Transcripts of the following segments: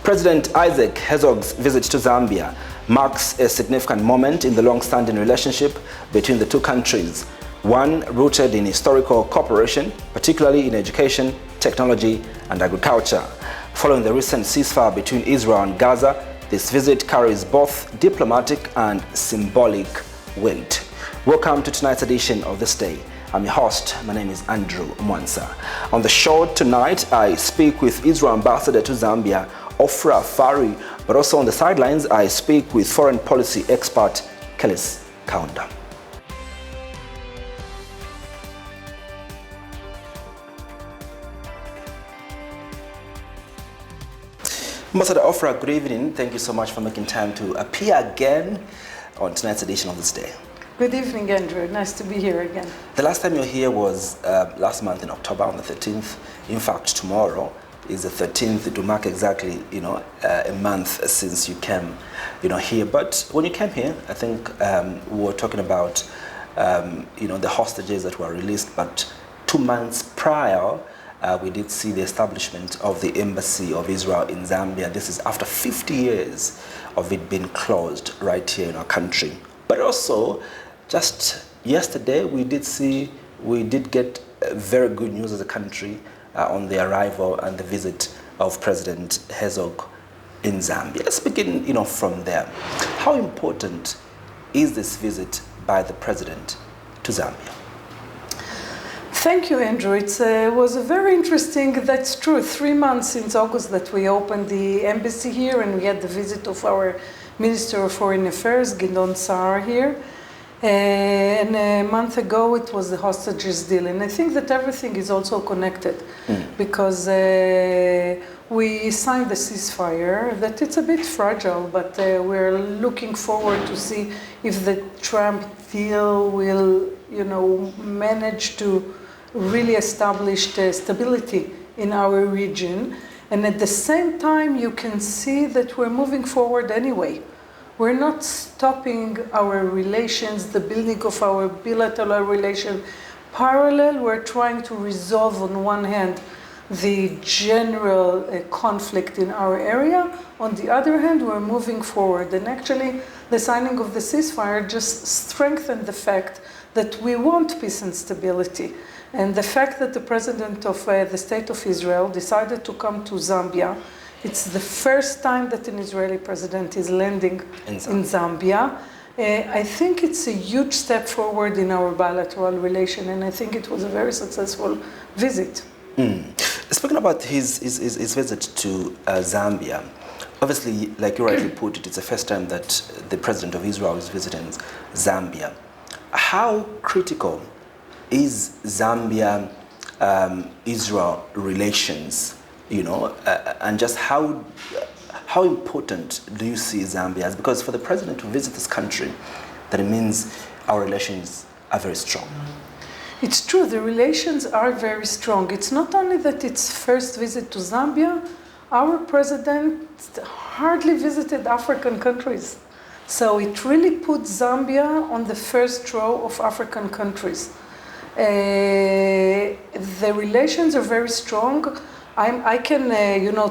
President Isaac Herzog's visit to Zambia marks a significant moment in the long-standing relationship between the two countries, one rooted in historical cooperation, particularly in education, technology, and agriculture. Following the recent ceasefire between Israel and Gaza, this visit carries both diplomatic and symbolic weight. Welcome to tonight's edition of This Day. I'm your host. My name is Andrew Mwansa. On the show tonight, I speak with Israel Ambassador to Zambia, Ofra Farhi, but also on the sidelines, I speak with foreign policy expert, Kaunda. Ambassador Ofra, good evening. Thank you so much for making time to appear again on tonight's edition of This Day. Good evening, Andrew. Nice to be here again. The last time you were here was last month in October on the 13th. In fact, tomorrow is the 13th. It will mark exactly, a month since you came, here. But when you came here, I think we were talking about, the hostages that were released. But 2 months prior, we did see the establishment of the Embassy of Israel in Zambia. This is after 50 years of it being closed right here in our country. But also, just yesterday, we did get very good news as a country on the arrival and the visit of President Herzog in Zambia. Let's begin, from there. How important is this visit by the president to Zambia? Thank you, Andrew. It was a very interesting, that's true, 3 months since August that we opened the embassy here, and we had the visit of our Minister of Foreign Affairs, Gindon Saar, here. And a month ago, it was the hostages deal. And I think that everything is also connected because we signed the ceasefire, that it's a bit fragile, but we're looking forward to see if the Trump deal will, manage to really establish the stability in our region. And at the same time, you can see that we're moving forward anyway. We're not stopping our relations, the building of our bilateral relation. Parallel, we're trying to resolve on one hand the general conflict in our area. On the other hand, we're moving forward. And actually, the signing of the ceasefire just strengthened the fact that we want peace and stability. And the fact that the president of the State of Israel decided to come to Zambia, it's the first time that an Israeli president is landing in Zambia. I think it's a huge step forward in our bilateral relation, and I think it was a very successful visit. Speaking about his visit to Zambia, obviously, like you rightly put it, it's the first time that the president of Israel is visiting Zambia. How critical is Zambia-Israel relations? And just how important do you see Zambia as? Because for the president to visit this country, that it means our relations are very strong. It's true, the relations are very strong. It's not only that it's first visit to Zambia, our president hardly visited African countries. So it really put Zambia on the first row of African countries. The relations are very strong. I can,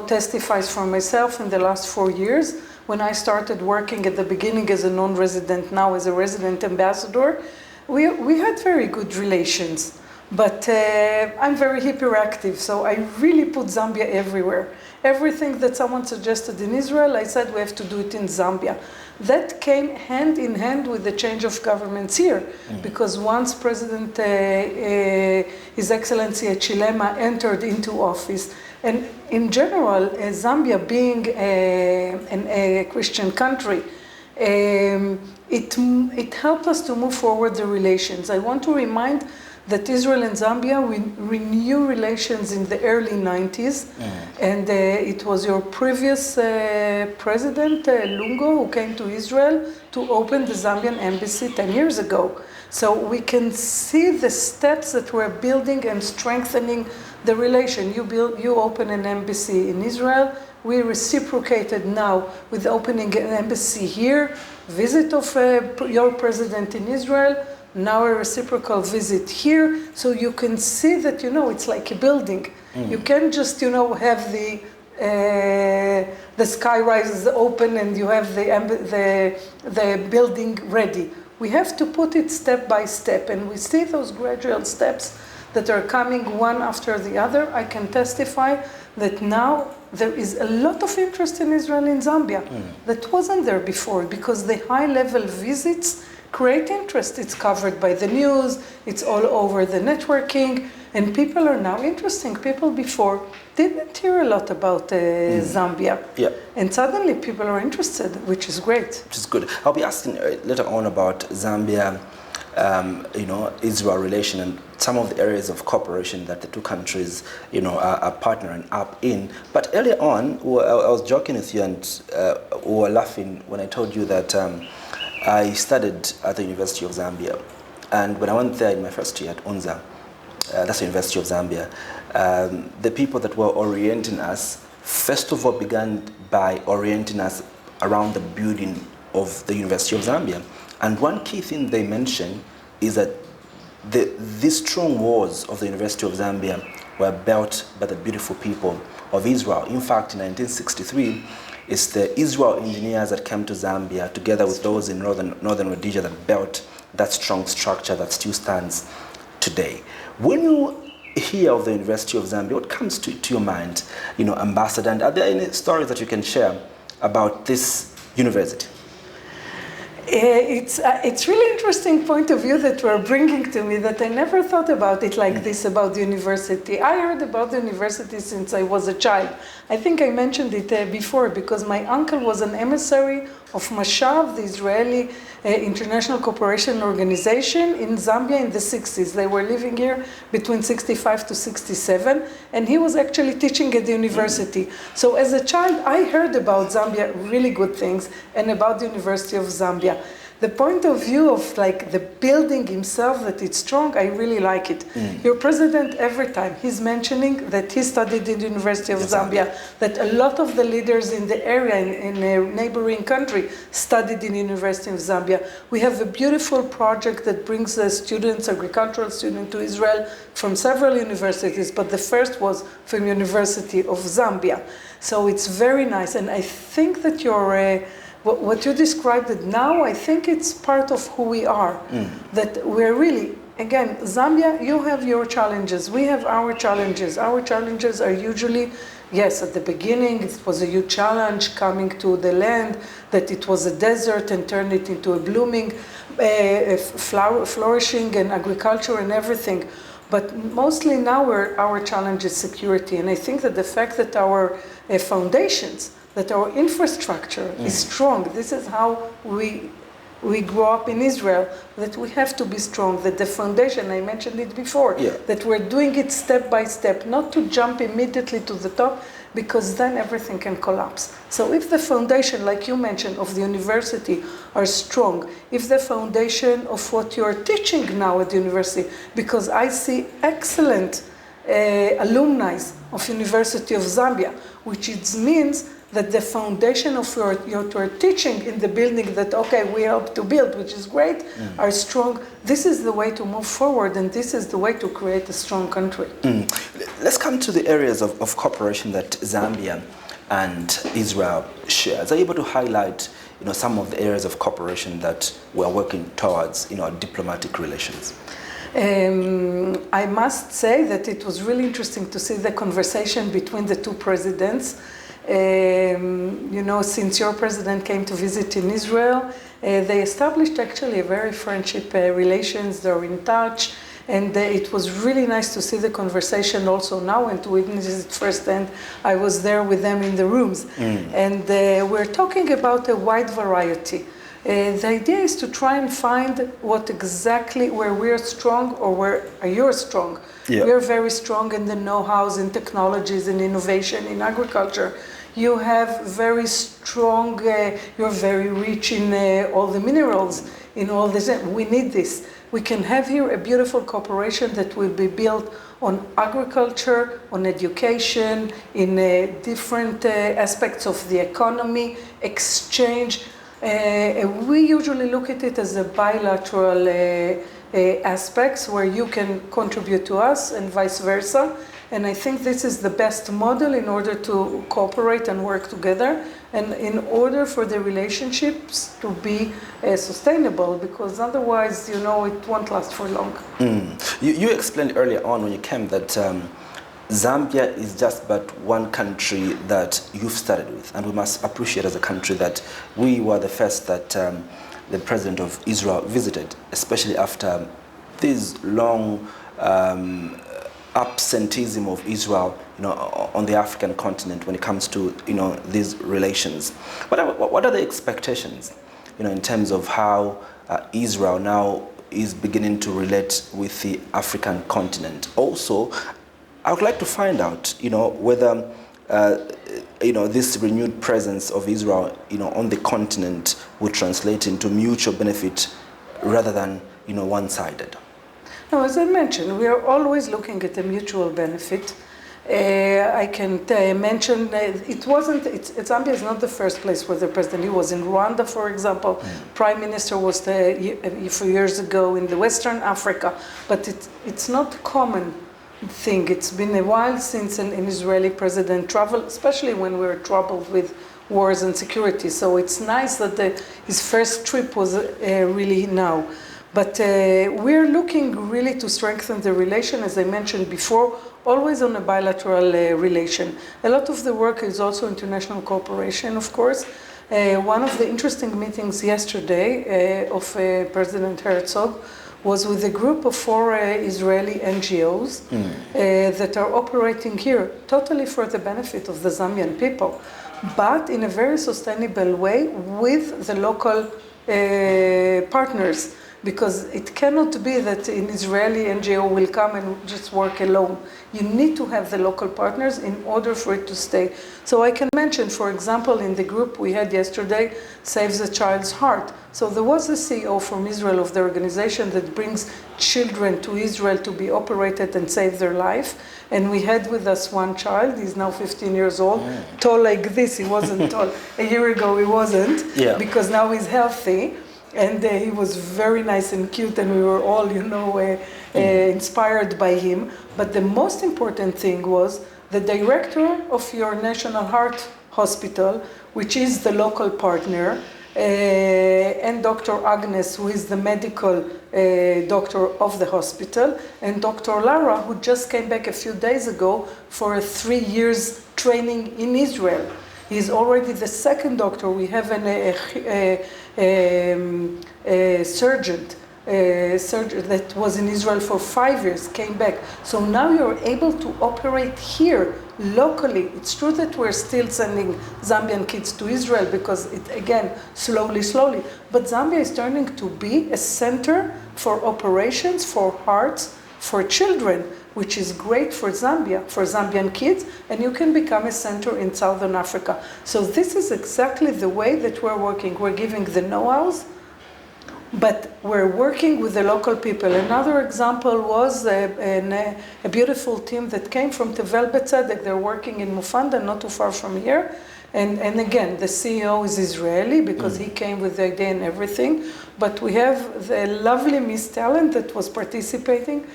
testify for myself in the last 4 years when I started working at the beginning as a non-resident, now as a resident ambassador. We had very good relations, but I'm very hyperactive, so I really put Zambia everywhere. Everything that someone suggested in Israel, I said we have to do it in Zambia. That came hand in hand with the change of governments here, because once President His Excellency Hichilema entered into office, and in general, Zambia being a Christian country, it helped us to move forward the relations. I want to remind that Israel and Zambia renew relations in the early 90s. And it was your previous president, Lungo, who came to Israel to open the Zambian embassy 10 years ago. So we can see the steps that we're building and strengthening the relation. You open an embassy in Israel. We reciprocated now with opening an embassy here, visit of your president in Israel, now a reciprocal visit here, so you can see that, it's like a building. You can't just, have the the skyrise is open and you have the building ready. We have to put it step by step, and we see those gradual steps that are coming one after the other. I can testify that now there is a lot of interest in Israel in Zambia that wasn't there before, because the high-level visits create interest. It's covered by the news, it's all over the networking, and people are now interested. People before didn't hear a lot about Zambia. Yeah. And suddenly people are interested, which is great. Which is good. I'll be asking later on about Zambia, Israel relation and some of the areas of cooperation that the two countries, are partnering up in. But earlier on, I was joking with you and we were laughing when I told you that I studied at the University of Zambia. And when I went there in my first year at UNZA, that's the University of Zambia, the people that were orienting us, first of all, began by orienting us around the building of the University of Zambia. And one key thing they mentioned is that these strong walls of the University of Zambia were built by the beautiful people of Israel. In fact, in 1963, it's the Israel engineers that came to Zambia together with those in northern Rhodesia that built that strong structure that still stands today. When you hear of the University of Zambia, what comes to your mind, Ambassador? And are there any stories that you can share about this university? It's really interesting point of view that we're bringing to me, that I never thought about it like this, about the university. I heard about the university since I was a child. I think I mentioned it before, because my uncle was an emissary of Mashav, the Israeli International Cooperation Organization in Zambia in the 60s. They were living here between 65 to 67, and he was actually teaching at the university. So as a child, I heard about Zambia, really good things, and about the University of Zambia. The point of view of the building himself, that it's strong, I really like it. Your president, every time, he's mentioning that he studied in the University of Zambia, that a lot of the leaders in the area, in a neighboring country, studied in the University of Zambia. We have a beautiful project that brings students, agricultural students, to Israel from several universities, but the first was from University of Zambia. So it's very nice, and I think that what you described it now, I think it's part of who we are. That we're really, again, Zambia, you have your challenges, we have our challenges. Our challenges are usually, yes, at the beginning it was a huge challenge coming to the land, that it was a desert and turned it into a blooming, flourishing and agriculture and everything. But mostly now our challenge is security. And I think that the fact that our foundations, that our infrastructure is strong. This is how we grow up in Israel, that we have to be strong, that the foundation, I mentioned it before, that we're doing it step by step, not to jump immediately to the top, because then everything can collapse. So if the foundation, like you mentioned, of the university are strong, if the foundation of what you're teaching now at the university, because I see excellent alumni of University of Zambia, which it means that the foundation of your teaching in the building that, we help to build, which is great, are strong. This is the way to move forward, and this is the way to create a strong country. Let's come to the areas of cooperation that Zambia and Israel share. Are you able to highlight some of the areas of cooperation that we're working towards in our diplomatic relations? I must say that it was really interesting to see the conversation between the two presidents. Since your president came to visit in Israel, they established actually a very friendship relations. They're in touch, and it was really nice to see the conversation also now and to witness it firsthand. I was there with them in the rooms, and we're talking about a wide variety. The idea is to try and find what exactly where we're strong or where you're strong. We're very strong in the know-hows, in technologies, in innovation, in agriculture. You have very strong, you're very rich in all the minerals, in all this. We need this. We can have here a beautiful cooperation that will be built on agriculture, on education, in different aspects of the economy, exchange. We usually look at it as a bilateral aspects where you can contribute to us and vice versa. And I think this is the best model in order to cooperate and work together, and in order for the relationships to be sustainable, because otherwise, it won't last for long. You explained earlier on when you came that Zambia is just but one country that you've started with, and we must appreciate as a country that we were the first that the President of Israel visited, especially after this long absenteeism of Israel, on the African continent when it comes to, these relations. What are the expectations, in terms of how Israel now is beginning to relate with the African continent? Also, I would like to find out, whether, this renewed presence of Israel, on the continent will translate into mutual benefit rather than, one-sided. No, as I mentioned, we are always looking at a mutual benefit. I can mention Zambia is not the first place where the president, he was in Rwanda, for example. Prime Minister was a few years ago in the Western Africa, but it's not a common thing. It's been a while since an Israeli president traveled, especially when we were troubled with wars and security. So it's nice that his first trip was really now. But we're looking really to strengthen the relation, as I mentioned before, always on a bilateral relation. A lot of the work is also international cooperation, of course. One of the interesting meetings yesterday of President Herzog was with a group of 4 Israeli NGOs that are operating here totally for the benefit of the Zambian people, but in a very sustainable way with the local partners. Because it cannot be that an Israeli NGO will come and just work alone. You need to have the local partners in order for it to stay. So I can mention, for example, in the group we had yesterday, Save the Child's Heart. So there was a CEO from Israel of the organization that brings children to Israel to be operated and save their life. And we had with us one child, he's now 15 years old, tall like this. He wasn't tall. A year ago he wasn't, because now he's healthy. And he was very nice and cute, and we were all, inspired by him. But the most important thing was the director of your National Heart Hospital, which is the local partner, and Dr. Agnes, who is the medical doctor of the hospital, and Dr. Lara, who just came back a few days ago for a 3 years training in Israel. He's already the second doctor. We have a surgeon that was in Israel for 5 years, came back. So now you're able to operate here locally. It's true that we're still sending Zambian kids to Israel because slowly. But Zambia is turning to be a center for operations, for hearts, for children, which is great for Zambia, for Zambian kids, and you can become a center in Southern Africa. So this is exactly the way that we're working. We're giving the know-hows, but we're working with the local people. Another example was a beautiful team that came from Tevel Betzedek. They're working in Mufanda, not too far from here. And again, the CEO is Israeli because he came with the idea and everything. But we have the lovely Miss Talent that was participating.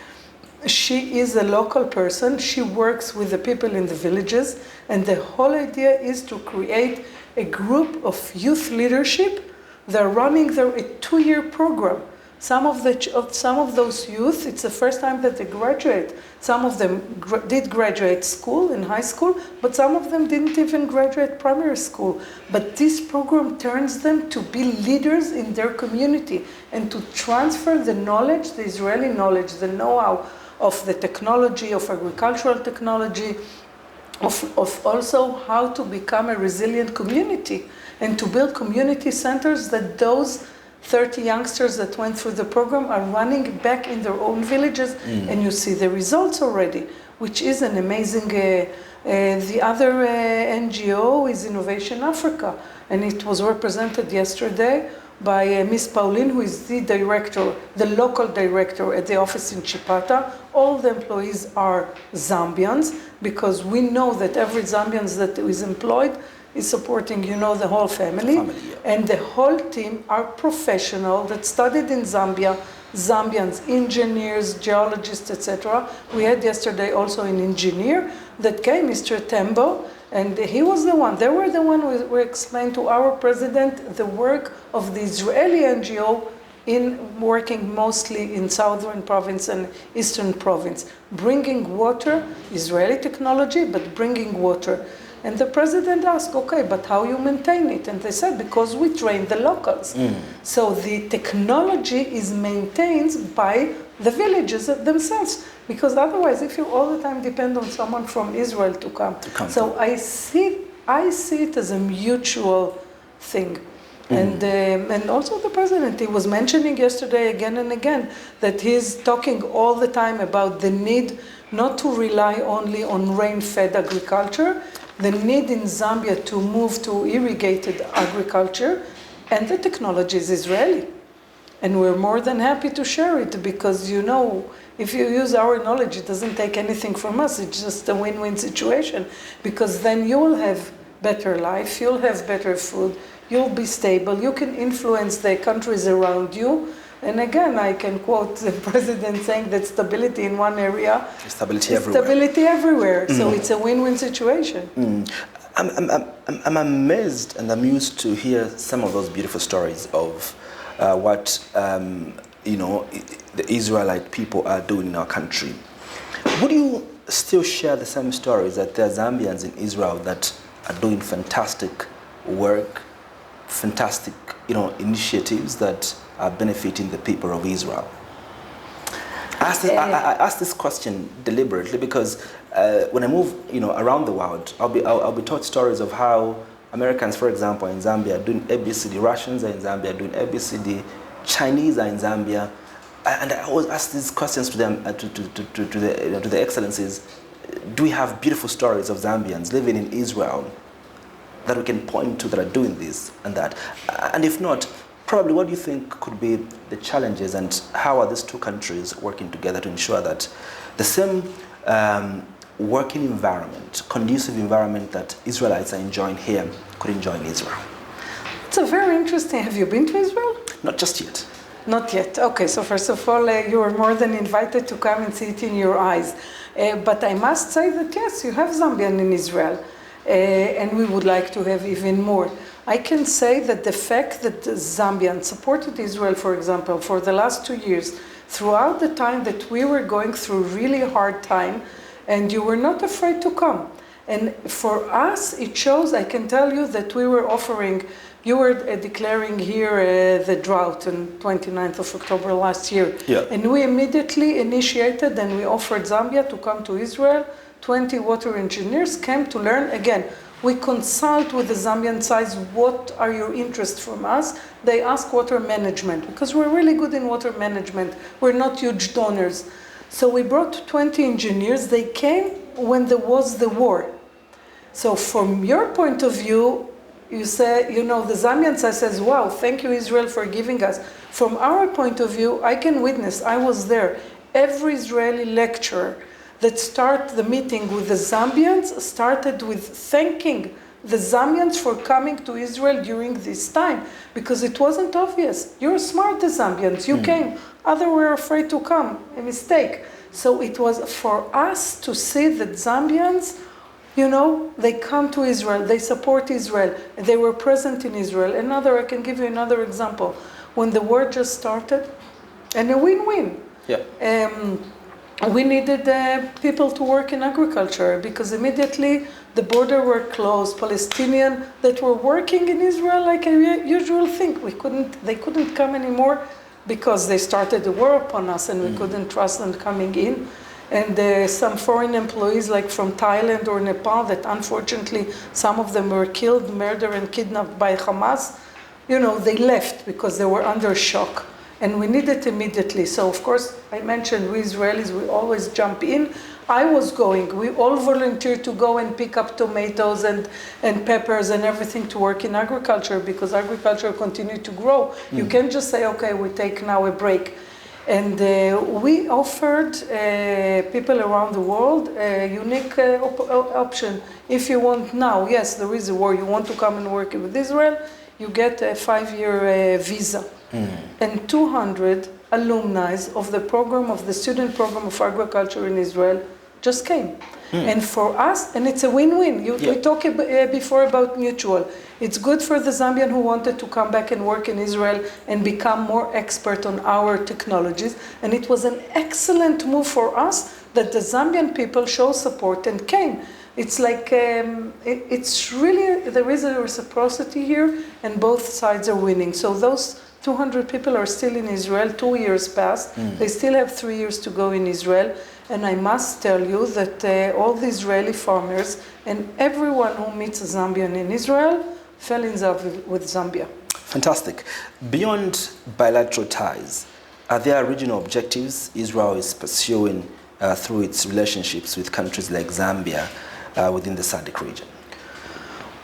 She is a local person. She works with the people in the villages. And the whole idea is to create a group of youth leadership. They're running a 2-year program. Some of those youth, it's the first time that they graduate. Some of them did graduate school in high school, but some of them didn't even graduate primary school. But this program turns them to be leaders in their community and to transfer the knowledge, the Israeli knowledge, the know-how of the technology, of agricultural technology, of also how to become a resilient community and to build community centers that those 30 youngsters that went through the program are running back in their own villages, and you see the results already, which is an amazing. The other NGO is Innovation Africa, and it was represented yesterday by Miss Pauline, who is the director, the local director at the office in Chipata. All the employees are Zambians, because we know that every Zambian that is employed is supporting, the whole family. And the whole team are professional that studied in Zambia, Zambians, engineers, geologists, etc. We had yesterday also an engineer that came, Mr. Tembo, and he was the one. They were the one who explained to our president the work of the Israeli NGO in working mostly in southern province and eastern province, bringing water, Israeli technology, but bringing water. And the president asked, okay, but how you maintain it? And they said, because we train the locals. So the technology is maintained by the villages themselves. Because otherwise, if you all the time depend on someone from Israel to come. So I see it as a mutual thing. And also the president, he was mentioning yesterday again and again that he's talking all the time about the need not to rely only on rain-fed agriculture, the need in Zambia to move to irrigated agriculture, and the technology is Israeli. And we're more than happy to share it because, you know, if you use our knowledge, it doesn't take anything from us. It's just a win-win situation because then you will have better life, you'll have better food, you'll be stable, you can influence the countries around you. And again, I can quote the president saying that stability in one area, stability everywhere. Stability everywhere. So it's a win-win situation. I'm amazed and amused to hear some of those beautiful stories of what the Israelite people are doing in our country. Would you still share the same stories that there are Zambians in Israel that are doing fantastic work, fantastic initiatives that are benefiting the people of Israel? I ask this question deliberately because when I move around the world, I'll be taught stories of how Americans, for example, in Zambia are doing ABCD, Russians are in Zambia doing ABCD, Chinese are in Zambia, and I always ask these questions to them, to the excellencies. Do we have beautiful stories of Zambians living in Israel that we can point to that are doing this and that? And if not, probably what do you think could be the challenges and how are these two countries working together to ensure that the same working environment, conducive environment that Israelites are enjoying here could enjoy in Israel? It's a very interesting. Have you been to Israel? Not just yet. Not yet. Okay, so first of all, you are more than invited to come and see it in your eyes. But I must say that yes, you have Zambian in Israel. And we would like to have even more. I can say that the fact that the Zambians supported Israel, for example, for the last 2 years, throughout the time that we were going through really hard time, and you were not afraid to come. And for us, it shows, I can tell you that we were offering, you were declaring here the drought on 29th of October last year. Yeah. And we immediately initiated and we offered Zambia to come to Israel. 20 water engineers came to learn. Again, we consult with the Zambian side, what are your interests from us? They ask water management, because we're really good in water management. We're not huge donors. So we brought 20 engineers. They came when there was the war. So from your point of view, you say, the Zambian side says, wow, thank you, Israel, for giving us. From our point of view, I can witness, I was there. Every Israeli lecturer that started the meeting with the Zambians started with thanking the Zambians for coming to Israel during this time, because it wasn't obvious. You're smart, the Zambians, you came. Others were afraid to come, a mistake. So it was for us to see that Zambians, they come to Israel, they support Israel, they were present in Israel. I can give you another example. When the war just started, and a win-win. Yeah. We needed people to work in agriculture because immediately the border were closed. Palestinians that were working in Israel like a usual thing. They couldn't come anymore because they started the war upon us and we couldn't trust them coming in. And some foreign employees like from Thailand or Nepal that unfortunately some of them were killed, murdered and kidnapped by Hamas. They left because they were under shock. And we need it immediately. So, of course, I mentioned we Israelis, we always jump in. I was going. We all volunteered to go and pick up tomatoes and peppers and everything to work in agriculture because agriculture continued to grow. You can't just say, okay, we take now a break. And we offered people around the world a unique option. If you want now, yes, there is a war, you want to come and work with Israel, you get a 5-year visa. And 200 alumni of the program, of the student program of agriculture in Israel, just came. And for us, and it's a win-win. We talked before about mutual. It's good for the Zambian who wanted to come back and work in Israel and become more expert on our technologies. And it was an excellent move for us that the Zambian people show support and came. It's like, it's really, there is a reciprocity here and both sides are winning. So those 200 people are still in Israel, 2 years passed. They still have 3 years to go in Israel. And I must tell you that all the Israeli farmers and everyone who meets a Zambian in Israel fell in love with Zambia. Fantastic. Beyond bilateral ties, are there regional objectives Israel is pursuing through its relationships with countries like Zambia within the SADC region?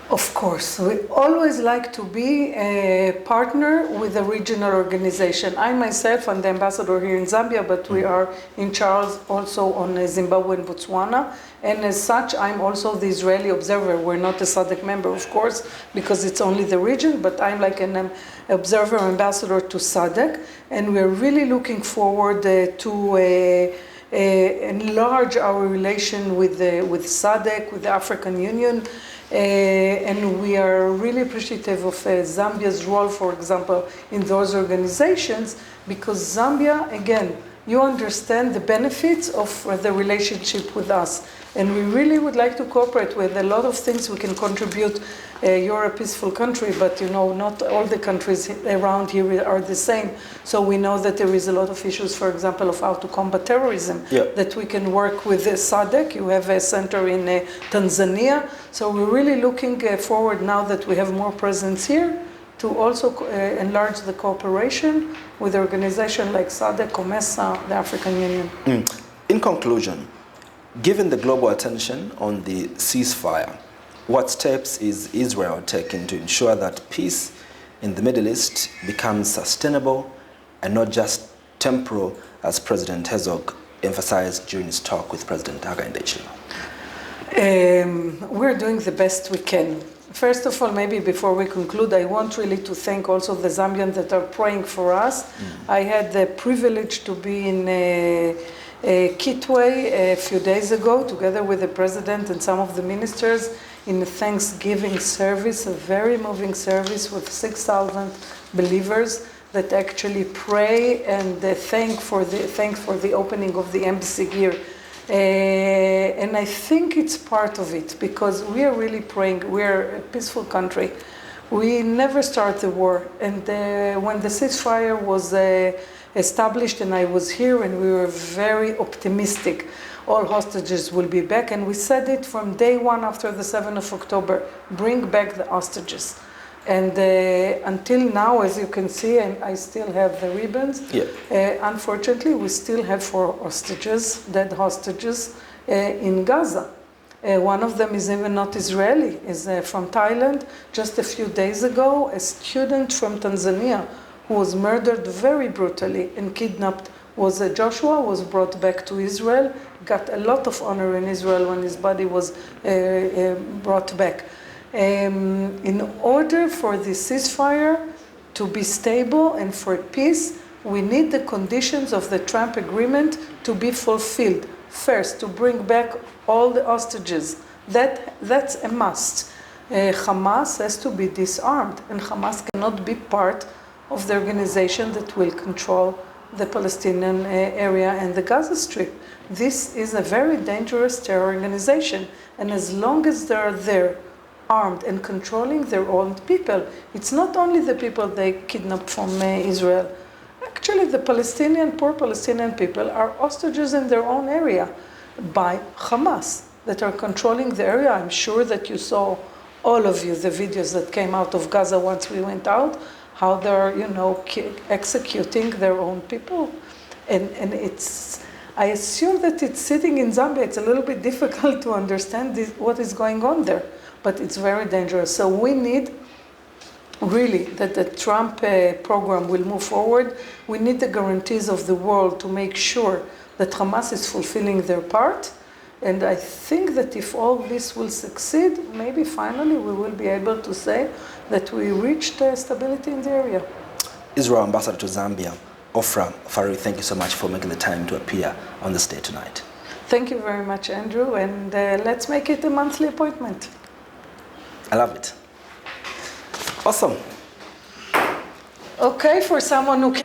Of course, we always like to be a partner with a regional organization. I myself am the ambassador here in Zambia, but we are in charge also on Zimbabwe and Botswana. And as such, I'm also the Israeli observer. We're not a SADC member, of course, because it's only the region, but I'm like an observer ambassador to SADC. And we're really looking forward to enlarge our relation with SADC, with the African Union. And we are really appreciative of Zambia's role, for example, in those organizations, because Zambia, again, you understand the benefits of the relationship with us. And we really would like to cooperate with a lot of things we can contribute. You're a peaceful country, but you know, not all the countries around here are the same. So we know that there is a lot of issues, for example, of how to combat terrorism, that we can work with SADC. You have a center in Tanzania. So we're really looking forward now that we have more presence here to also enlarge the cooperation with organizations like SADC, COMESA, the African Union. In conclusion, given the global attention on the ceasefire, what steps is Israel taking to ensure that peace in the Middle East becomes sustainable and not just temporal, as President Herzog emphasized during his talk with President Hichilema? We're doing the best we can. First of all, maybe before we conclude, I want really to thank also the Zambians that are praying for us. I had the privilege to be in Kitwe a few days ago, together with the president and some of the ministers, in a Thanksgiving service, a very moving service with 6,000 believers that actually pray and thank for the opening of the embassy here. And I think it's part of it, because we are really praying. We're a peaceful country. We never start the war. And when the ceasefire was established and I was here, and we were very optimistic, all hostages will be back. And we said it from day one after the 7th of October, bring back the hostages. And until now, as you can see, and I still have the ribbons, unfortunately, we still have 4 hostages, dead hostages, in Gaza. One of them is even not Israeli, is from Thailand. Just a few days ago, a student from Tanzania who was murdered very brutally and kidnapped Joshua, was brought back to Israel, got a lot of honor in Israel when his body was brought back. In order for the ceasefire to be stable and for peace, we need the conditions of the Trump agreement to be fulfilled. First, to bring back all the hostages. That's a must. Hamas has to be disarmed, and Hamas cannot be part of the organization that will control the Palestinian area and the Gaza Strip. This is a very dangerous terror organization, and as long as they are there, armed and controlling their own people, it's not only the people they kidnapped from Israel. Actually, the poor Palestinian people are hostages in their own area by Hamas that are controlling the area. I'm sure that you saw, all of you, the videos that came out of Gaza once we went out, how they're, executing their own people. And I assume that it's sitting in Zambia. It's a little bit difficult to understand what is going on there, but it's very dangerous. So we need really that the Trump program will move forward. We need the guarantees of the world to make sure that Hamas is fulfilling their part. And I think that if all this will succeed, maybe finally we will be able to say that we reached stability in the area. Israel ambassador to Zambia, Ofra Farhi, thank you so much for making the time to appear on the stage tonight. Thank you very much, Andrew, and let's make it a monthly appointment. I love it. Awesome. Okay, for someone who can...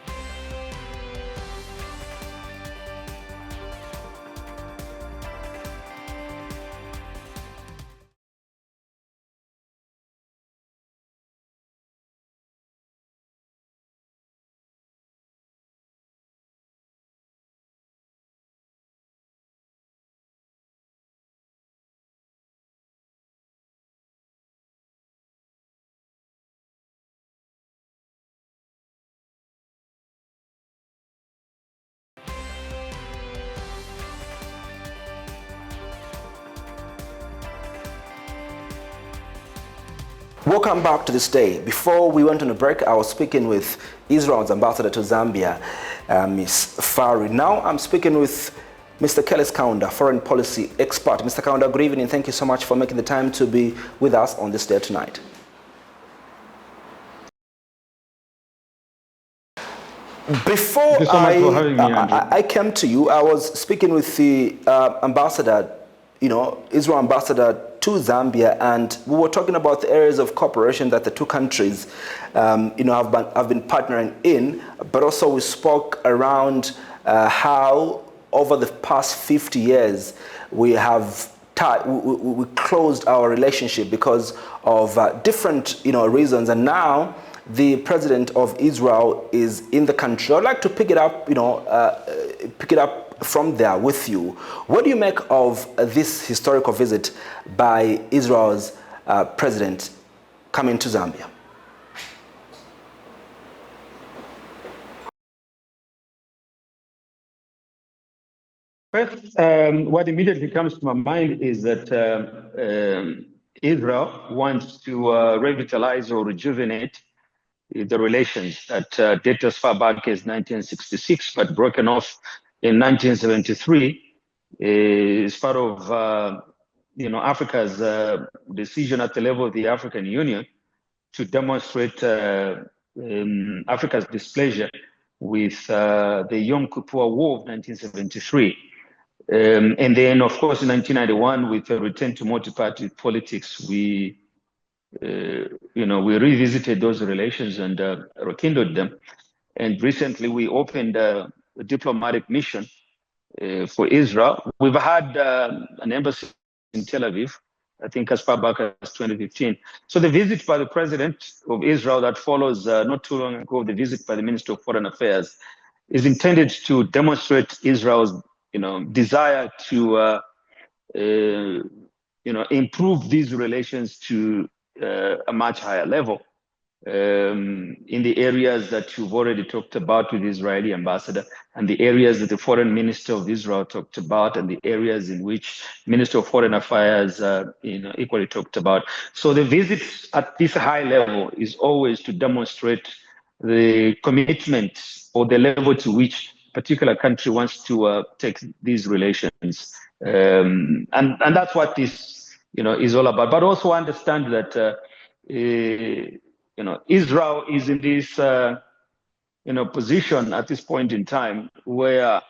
Welcome back to this day. Before we went on a break, I was speaking with Israel's ambassador to Zambia, Ms. Farhi. Now I'm speaking with Mr. Kaunda, foreign policy expert. Mr. Kaunda, good evening. Thank you so much for making the time to be with us on this day tonight. Before I came to you, I was speaking with the ambassador, Israel ambassador to Zambia, and we were talking about the areas of cooperation that the two countries, have been partnering in, but also we spoke around how over the past 50 years we have we closed our relationship because of different reasons, and now the president of Israel is in the country. I'd like to pick it up, from there with you. What do you make of this historical visit by Israel's president coming to Zambia? First, what immediately comes to my mind is that Israel wants to revitalize or rejuvenate the relations that date as far back as 1966, but broken off in 1973, is part of Africa's decision at the level of the African Union to demonstrate Africa's displeasure with the Yom Kippur War of 1973. And then, of course, in 1991, with a return to multi-party politics, we revisited those relations and rekindled them. And recently, we opened a diplomatic mission for Israel. We've had an embassy in Tel Aviv, I think as far back as 2015. So the visit by the president of Israel that follows not too long ago, the visit by the Minister of Foreign Affairs, is intended to demonstrate Israel's desire to improve these relations to a much higher level in the areas that you've already talked about with the Israeli ambassador, and the areas that the foreign minister of Israel talked about, and the areas in which Minister of Foreign Affairs equally talked about. So the visit at this high level is always to demonstrate the commitment or the level to which a particular country wants to take these relations. And that's what this is all about. But also understand that Israel is in this position at this point in time where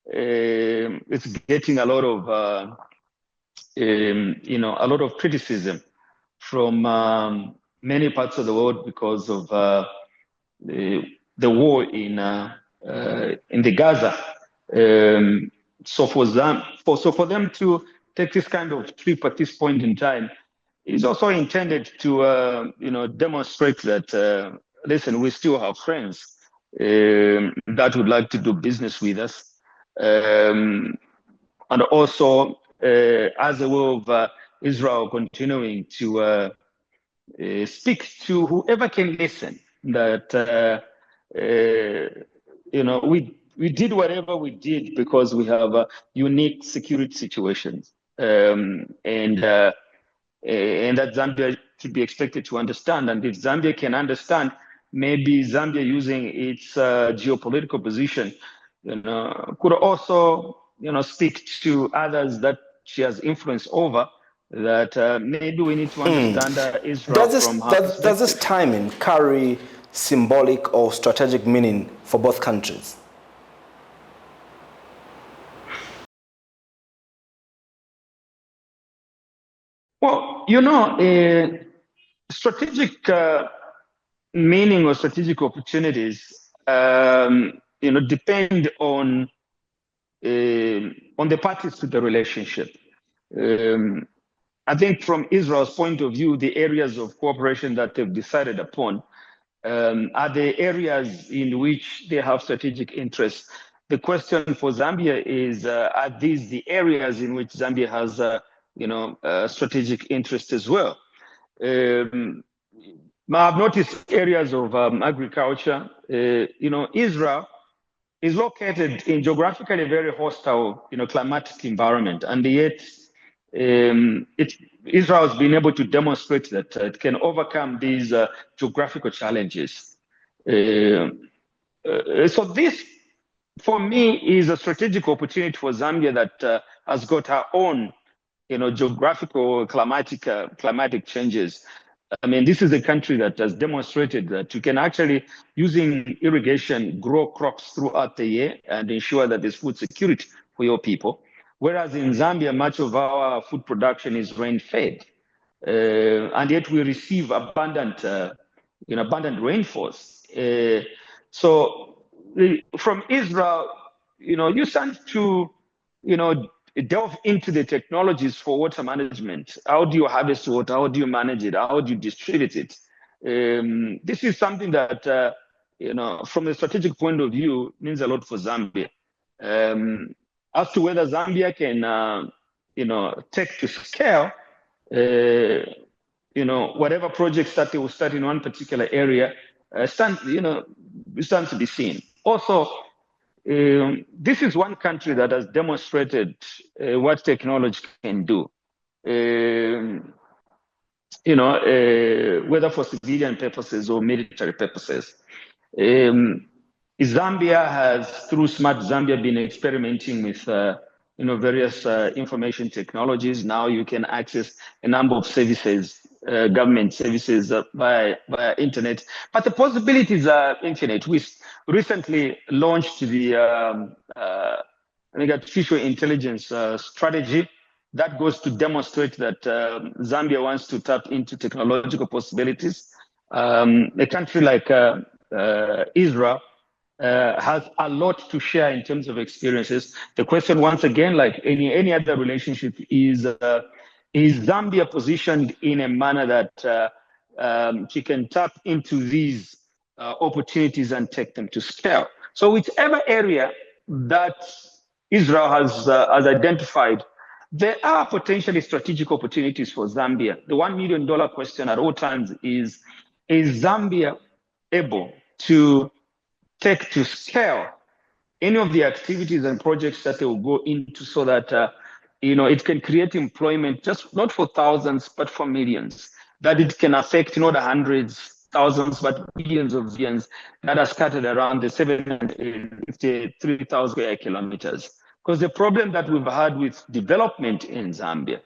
it's getting a lot of criticism from many parts of the world because of the war in the Gaza. So for them to take this kind of trip at this point in time is also intended to demonstrate that listen, we still have friends that would like to do business with us, and also as a way of Israel continuing to speak to whoever can listen, that we did whatever we did because we have unique security situations, and that Zambia should be expected to understand. And if Zambia can understand, maybe Zambia, using its geopolitical position, could also speak to others that she has influence over, that maybe we need to understand Israel from her perspective. Does this timing carry symbolic or strategic meaning for both countries? Well, strategic meaning or strategic opportunities, depend on the parties to the relationship. I think from Israel's point of view, the areas of cooperation that they've decided upon are the areas in which they have strategic interests. The question for Zambia is, are these the areas in which Zambia has, strategic interest as well? I've noticed areas of agriculture. Israel is located in geographically very hostile, climatic environment, and yet Israel has been able to demonstrate that it can overcome these geographical challenges. So this, for me, is a strategic opportunity for Zambia that has got her own, geographical climatic changes. I mean, this is a country that has demonstrated that you can actually, using irrigation, grow crops throughout the year and ensure that there's food security for your people. Whereas in Zambia, much of our food production is rain-fed, and yet we receive abundant rainfalls. So from Israel, you start to, delve into the technologies for water management. How do you harvest water? How do you manage it? How do you distribute it? This is something that, from a strategic point of view, means a lot for Zambia. As to whether Zambia can, take to scale, whatever projects that they will start in one particular area, stands to be seen. Also, this is one country that has demonstrated what technology can do. Whether for civilian purposes or military purposes. Zambia has, through Smart Zambia, been experimenting with various information technologies. Now you can access a number of services, government services via internet. But the possibilities are infinite. We recently launched the artificial intelligence strategy that goes to demonstrate that Zambia wants to tap into technological possibilities. A country like Israel has a lot to share in terms of experiences. The question, once again, like any other relationship, is Zambia positioned in a manner that she can tap into these opportunities and take them to scale? So whichever area that Israel has identified, there are potentially strategic opportunities for Zambia. The $1 million question at all times is Zambia able to take to scale any of the activities and projects that they will go into, so that it can create employment, just not for thousands, but for millions, that it can affect not hundreds, thousands, but millions of Zambians that are scattered around the 753,000 square kilometers. Because the problem that we've had with development in Zambia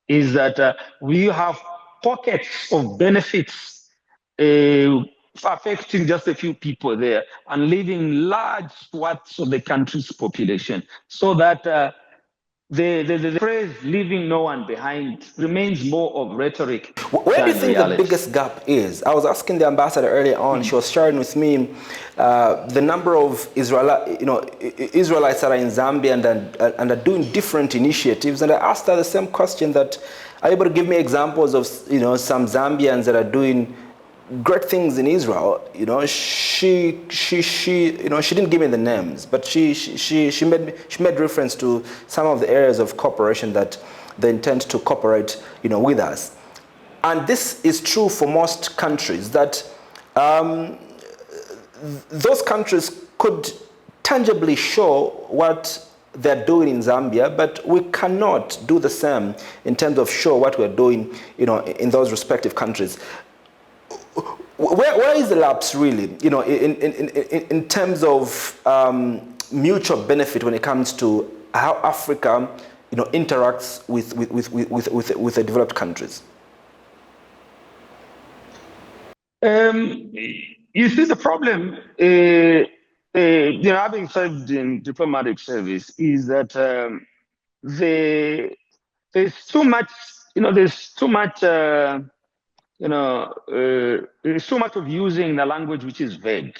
is that we have pockets of benefits affecting just a few people there and leaving large swaths of the country's population, so that the phrase "leaving no one behind" remains more of rhetoric. Where do you think the biggest gap is? I was asking the ambassador earlier on. She was sharing with me the number of Israelites that are in Zambia and are doing different initiatives. And I asked her the same question: that are you able to give me examples of some Zambians that are doing great things in Israel? She didn't give me the names, but she made reference to some of the areas of cooperation that they intend to cooperate with us. And this is true for most countries, that those countries could tangibly show what they're doing in Zambia, but we cannot do the same in terms of show what we're doing in those respective countries. Where is the lapse really, in terms of mutual benefit when it comes to how Africa, interacts with the developed countries? You see, the problem having served in diplomatic service, is that there's too much, there's too much, there's too much of using the language which is vague.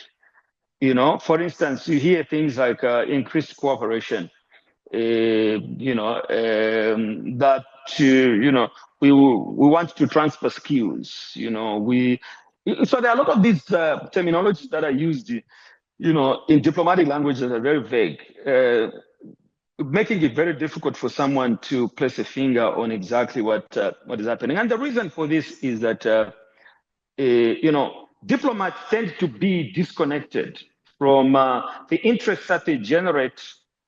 For instance, you hear things like increased cooperation. That we want to transfer skills. So there are a lot of these terminologies that are used, in diplomatic language that are very vague, making it very difficult for someone to place a finger on exactly what is happening. And the reason for this is that diplomats tend to be disconnected from the interest that they generate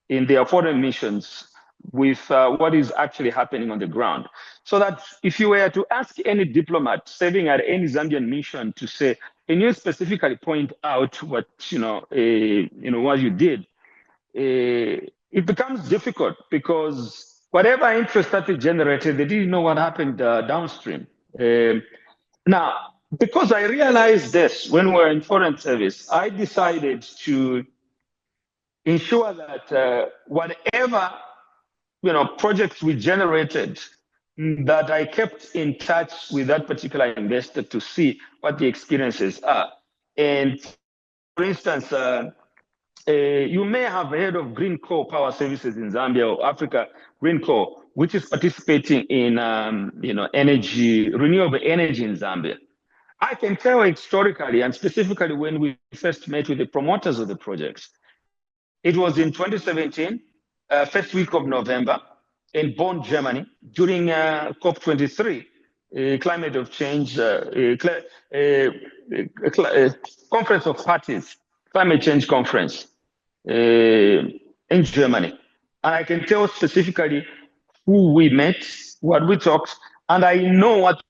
in their foreign missions with what is actually happening on the ground. So that if you were to ask any diplomat serving at any Zambian mission to say, can you specifically point out what what you did? It becomes difficult because whatever interest that they generated, they didn't know what happened downstream. Now, because I realized this when we were in foreign service, I decided to ensure that whatever projects we generated, that I kept in touch with that particular investor to see what the experiences are. And for instance, you may have heard of Green Core Power Services in Zambia, or Africa Green Core, which is participating in renewable energy in Zambia. I can tell historically and specifically when we first met with the promoters of the projects. It was in 2017, first week of November, in Bonn, Germany, during COP23, Climate of Change, Conference of Parties, Climate Change Conference in Germany. And I can tell specifically who we met, what we talked, and I know what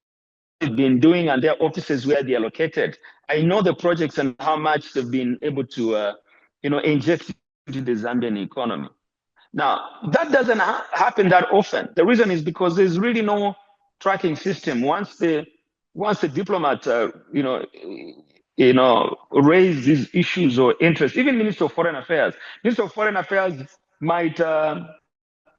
they've been doing and their offices where they are located. I know the projects and how much they've been able to, inject into the Zambian economy. Now, that doesn't happen that often. The reason is because there's really no tracking system. Once the diplomat, raise these issues or interests, even Minister of Foreign Affairs might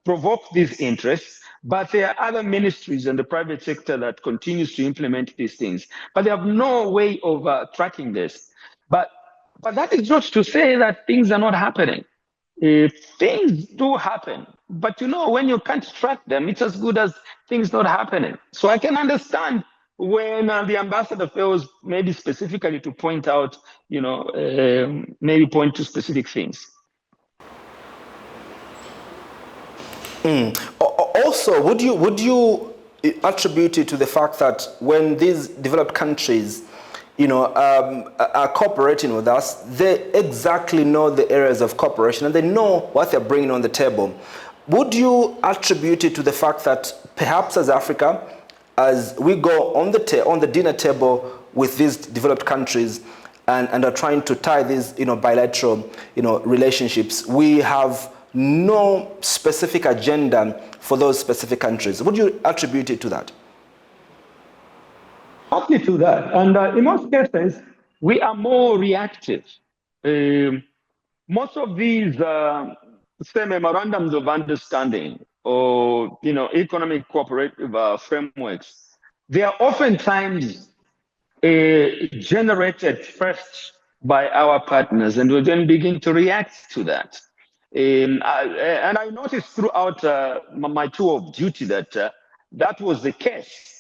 provoke these interests, but there are other ministries in the private sector that continues to implement these things, but they have no way of tracking this. But that is not to say that things are not happening. Things do happen, but when you can't track them, it's as good as things not happening. So I can understand when the ambassador fails, maybe specifically to point out, maybe point to specific things. Also, would you attribute it to the fact that when these developed countries are cooperating with us, they exactly know the areas of cooperation and they know what they're bringing on the table? Would you attribute it to the fact that perhaps as Africa, as we go on the dinner table with these developed countries and are trying to tie these bilateral relationships, we have no specific agenda for those specific countries? Would you attribute it to that? Partly to that, and in most cases, we are more reactive. Most of these, say, memorandums of understanding or economic cooperative frameworks, they are oftentimes generated first by our partners, and we then begin to react to that. And I noticed throughout my tour of duty that that was the case.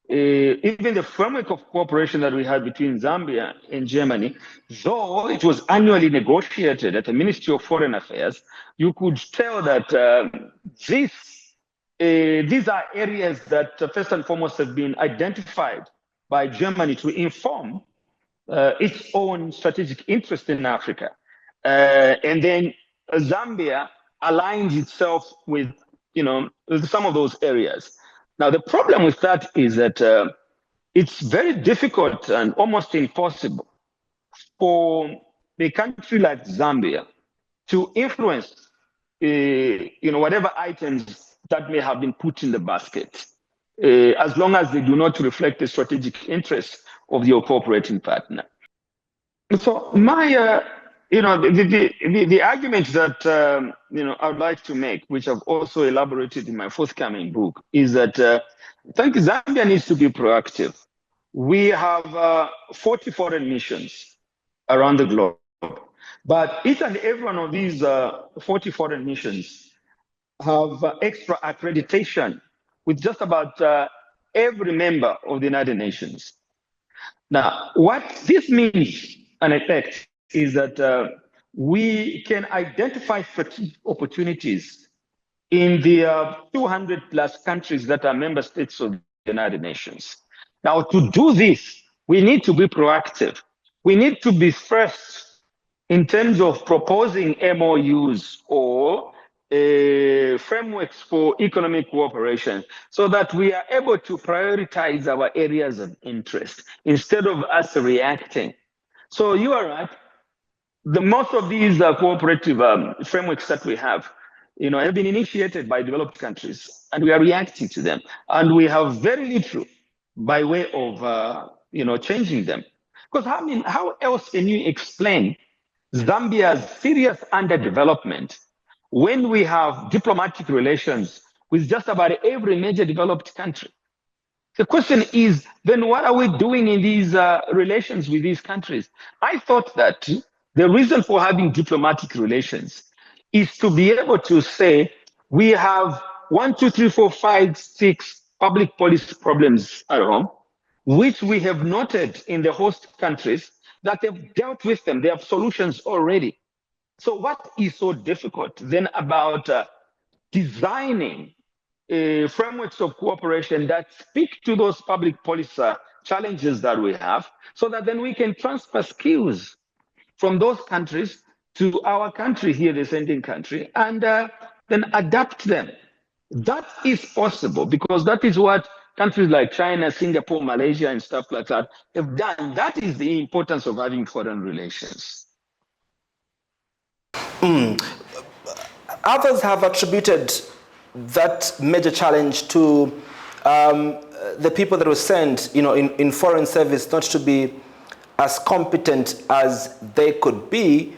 Even the framework of cooperation that we had between Zambia and Germany, though it was annually negotiated at the Ministry of Foreign Affairs, you could tell that these are areas that first and foremost have been identified by Germany to inform its own strategic interest in Africa. And then Zambia aligns itself with, some of those areas. Now, the problem with that is that it's very difficult and almost impossible for a country like Zambia to influence, whatever items that may have been put in the basket, as long as they do not reflect the strategic interests of your cooperating partner. So my The argument that I would like to make, which I've also elaborated in my forthcoming book, is that I think Zambia needs to be proactive. We have 40 foreign missions around the globe, but each and every one of these 40 foreign missions have extra accreditation with just about every member of the United Nations. Now, what this means, in effect, is that we can identify strategic opportunities in the 200 plus countries that are member states of the United Nations. Now, to do this, we need to be proactive. We need to be first in terms of proposing MOUs or frameworks for economic cooperation so that we are able to prioritize our areas of interest instead of us reacting. So you are right. Most of these cooperative frameworks that we have, have been initiated by developed countries, and we are reacting to them. And we have very little by way of, changing them. Because how else can you explain Zambia's serious underdevelopment when we have diplomatic relations with just about every major developed country? The question is, then what are we doing in these relations with these countries? I thought that the reason for having diplomatic relations is to be able to say, we have 1, 2, 3, 4, 5, 6 public policy problems at home, which we have noted in the host countries that they've dealt with them. They have solutions already. So what is so difficult then about designing frameworks of cooperation that speak to those public policy challenges that we have, so that then we can transfer skills from those countries to our country here, the sending country, and then adapt them. That is possible because that is what countries like China, Singapore, Malaysia, and stuff like that have done. That is the importance of having foreign relations. Others have attributed that major challenge to the people that were sent, in foreign service, not to be as competent as they could be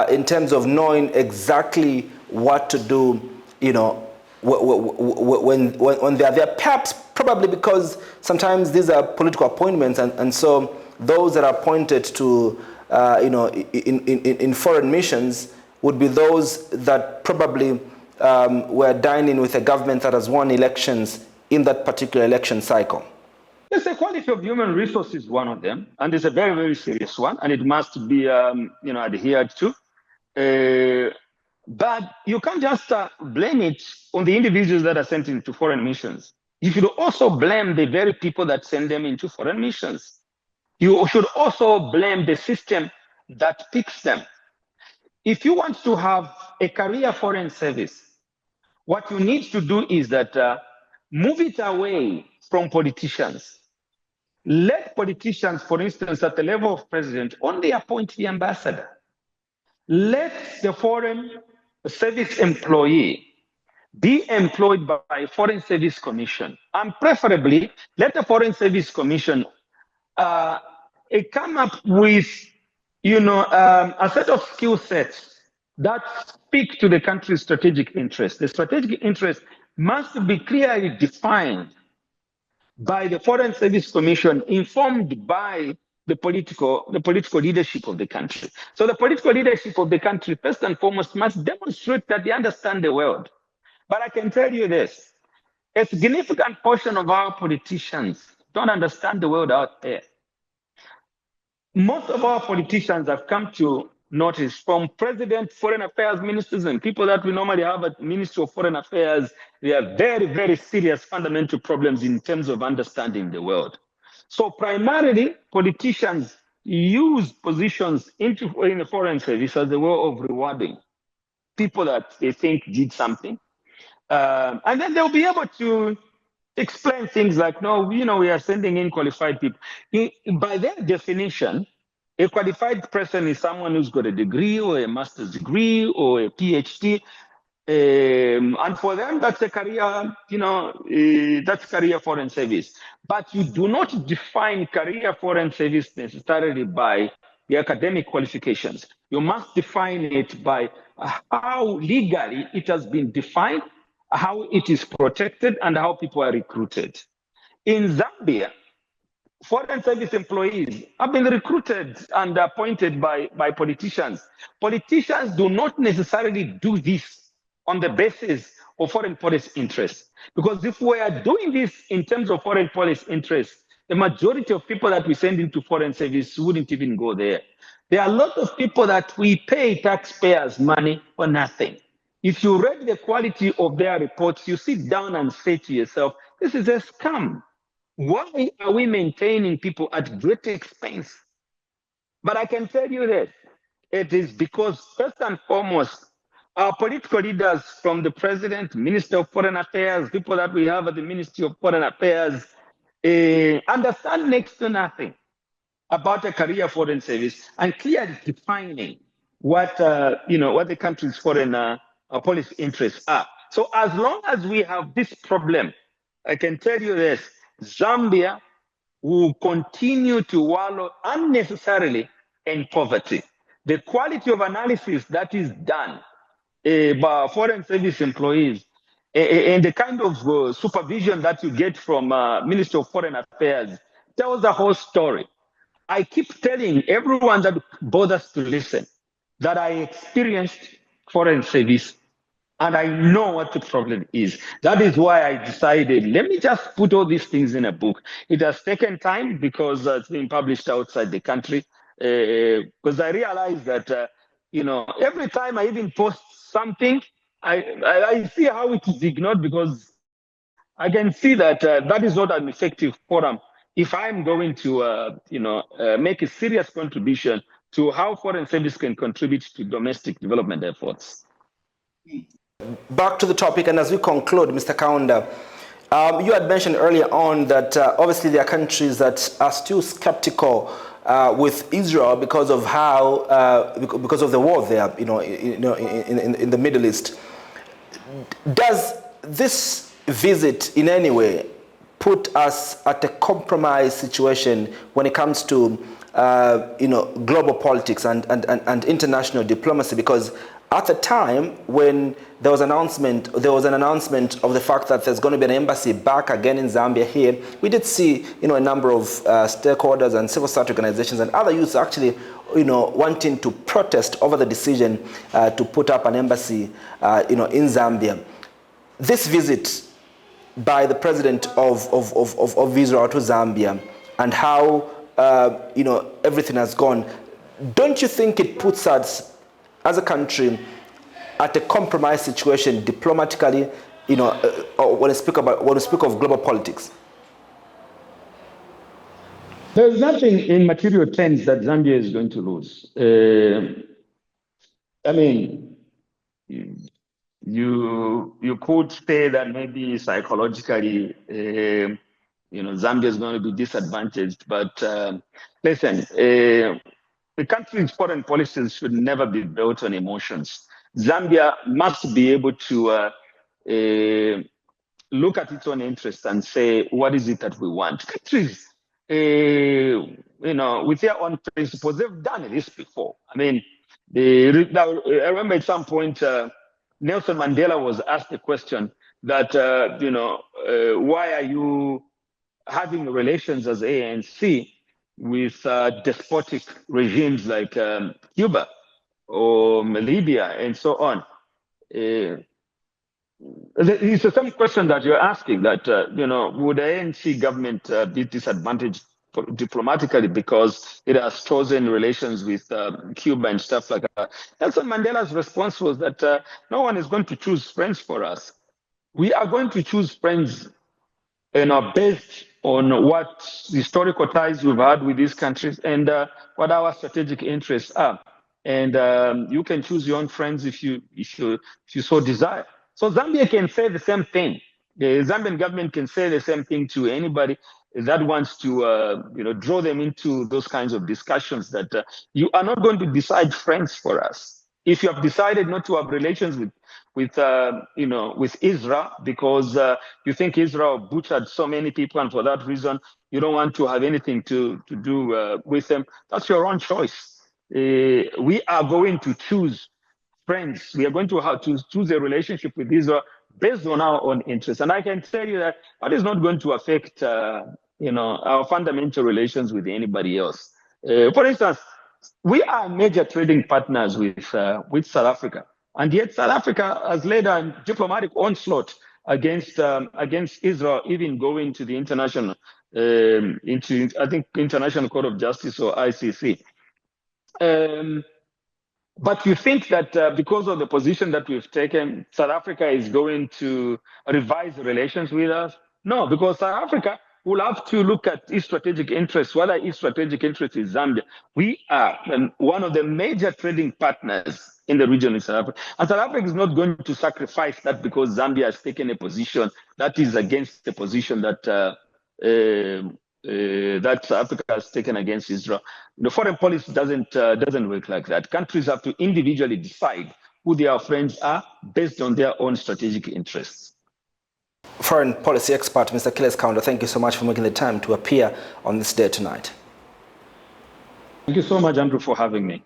in terms of knowing exactly what to do, when they're there. Perhaps, probably because sometimes these are political appointments, and so those that are appointed to, in foreign missions would be those that probably were dining with a government that has won elections in that particular election cycle. Yes, the quality of human resource is one of them, and it's a very, very serious one, and it must be, adhered to. But you can't just blame it on the individuals that are sent into foreign missions. You should also blame the very people that send them into foreign missions. You should also blame the system that picks them. If you want to have a career foreign service, what you need to do is that move it away from politicians. Let politicians, for instance, at the level of president, only appoint the ambassador. Let the foreign service employee be employed by a foreign service commission, and preferably let the foreign service commission come up with a set of skill sets that speak to the country's strategic interest. The strategic interest must be clearly defined by the Foreign Service Commission, informed by the political leadership of the country. So the political leadership of the country, first and foremost, must demonstrate that they understand the world. But I can tell you this, a significant portion of our politicians don't understand the world out there. Most of our politicians have come to notice, from president, foreign affairs ministers, and people that we normally have at Ministry of Foreign Affairs, there are very, very serious fundamental problems in terms of understanding the world. So primarily, politicians use positions in the foreign service as a way of rewarding people that they think did something. And then they'll be able to explain things like, no, we are sending in qualified people. By their definition, a qualified person is someone who's got a degree or a master's degree or a PhD. And for them, that's a career, that's career foreign service. But you do not define career foreign service necessarily by the academic qualifications. You must define it by how legally it has been defined, how it is protected, and how people are recruited. In Zambia, foreign service employees have been recruited and appointed by politicians. Politicians do not necessarily do this on the basis of foreign policy interests. Because if we are doing this in terms of foreign policy interests, the majority of people that we send into foreign service wouldn't even go there. There are a lot of people that we pay taxpayers money for nothing. If you read the quality of their reports, you sit down and say to yourself, this is a scam. Why are we maintaining people at great expense? But I can tell you this, it is because first and foremost, our political leaders from the president, Minister of Foreign Affairs, people that we have at the Ministry of Foreign Affairs, understand next to nothing about a career foreign service and clearly defining what what the country's foreign policy interests are. So as long as we have this problem, I can tell you this, Zambia will continue to wallow unnecessarily in poverty. The quality of analysis that is done by foreign service employees and the kind of supervision that you get from Ministry of Foreign Affairs tells the whole story. I keep telling everyone that bothers to listen that I experienced foreign service and I know what the problem is. That is why I decided, let me just put all these things in a book. It has taken time because it's been published outside the country. Because I realized that, every time I even post something, I see how it is ignored because I can see that that is not an effective forum. If I'm going to, make a serious contribution to how foreign service can contribute to domestic development efforts. Back to the topic, and as we conclude, Mr. Kaunda, you had mentioned earlier on that obviously there are countries that are still skeptical with Israel because of how because of the war there, in the Middle East. Does this visit in any way put us at a compromise situation when it comes to global politics and international diplomacy? Because at the time when there was an announcement of the fact that there's going to be an embassy back again in Zambia here, we did see a number of stakeholders and civil society organizations and other youths actually wanting to protest over the decision to put up an embassy in Zambia. This visit by the president of Israel to Zambia and how everything has gone, don't you think it puts us as a country at a compromised situation diplomatically, when we speak of global politics? There's nothing in material terms that Zambia is going to lose. I mean, you could say that maybe psychologically, Zambia is going to be disadvantaged, but listen, the country's foreign policies should never be built on emotions. Zambia must be able to look at its own interests and say, what is it that we want? Countries, with their own principles, they've done this before. I mean, I remember at some point, Nelson Mandela was asked the question that, why are you having relations as ANC with despotic regimes like Cuba or Libya and so on? It's the same question that you're asking, that, would the ANC government be disadvantaged diplomatically because it has chosen relations with Cuba and stuff like that? Nelson Mandela's response was that no one is going to choose friends for us. We are going to choose friends based on what historical ties we've had with these countries and what our strategic interests are. And you can choose your own friends if you so desire. So Zambia can say the same thing. The Zambian government can say the same thing to anybody that wants to, draw them into those kinds of discussions, that you are not going to decide friends for us. If you have decided not to have relations with Israel because you think Israel butchered so many people, and for that reason you don't want to have anything to do with them, that's your own choice. we are going to choose friends. We are going to have to choose a relationship with Israel based on our own interests. And I can tell you that is not going to affect, our fundamental relations with anybody else. For instance, we are major trading partners with South Africa, and yet South Africa has led a diplomatic onslaught against Israel, even going to the international International Court of Justice, or ICC. But you think that because of the position that we've taken, South Africa is going to revise relations with us? No, because South Africa will have to look at its strategic interests. Whether its strategic interest is Zambia, we are one of the major trading partners in the region in South Africa. And South Africa is not going to sacrifice that because Zambia has taken a position that is against the position that that South Africa has taken against Israel. The foreign policy doesn't work like that. Countries have to individually decide who their friends are based on their own strategic interests. Foreign policy expert, Mr. Kaunda, thank you so much for making the time to appear on this day tonight. Thank you so much, Andrew, for having me.